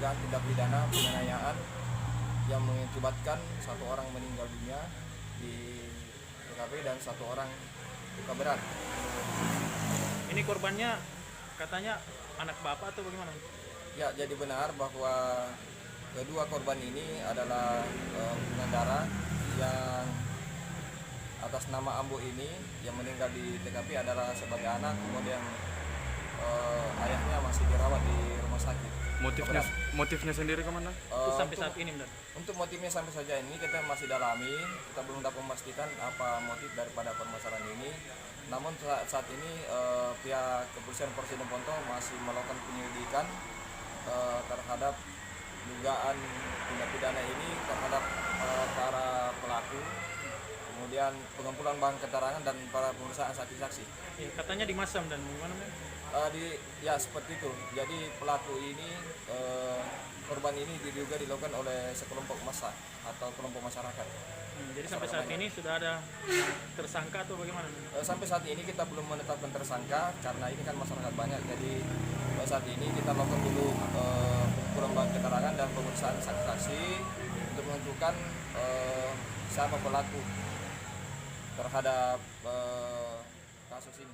dugaan tindak pidana penganiayaan yang mengakibatkan satu orang meninggal dunia di TKP dan satu orang luka berat. Ini korbannya katanya anak bapak atau bagaimana? Ya, jadi benar bahwa kedua korban ini adalah pengendara yang atas nama Ambo ini yang meninggal di TKP adalah sebagai anak, kemudian ayahnya masih dirawat di rumah sakit. Motifnya sendiri kemana? Sampai saat ini, benar. Untuk motifnya sampai saja ini kita masih dalami, kita belum dapat memastikan apa motif daripada permasalahan ini. Namun saat ini pihak kepolisian Polres Situbondo Ponto masih melakukan penyelidikan terhadap dugaan tindak pidana ini terhadap para pelaku, kemudian pengumpulan bahan keterangan dan para pemeriksaan saksi-saksi. Ya, katanya dimasam dan bagaimana? Ya seperti itu. Jadi pelaku ini, korban ini diduga dilakukan oleh sekelompok massa atau kelompok masyarakat. Jadi sampai saat ini sudah ada tersangka atau bagaimana? Sampai saat ini kita belum menetapkan tersangka karena ini kan masyarakat banyak. Jadi saat ini kita lakukan dulu pengumpulan bahan keterangan dan pemeriksaan saksi-saksi untuk menentukan siapa pelaku terhadap kasus ini.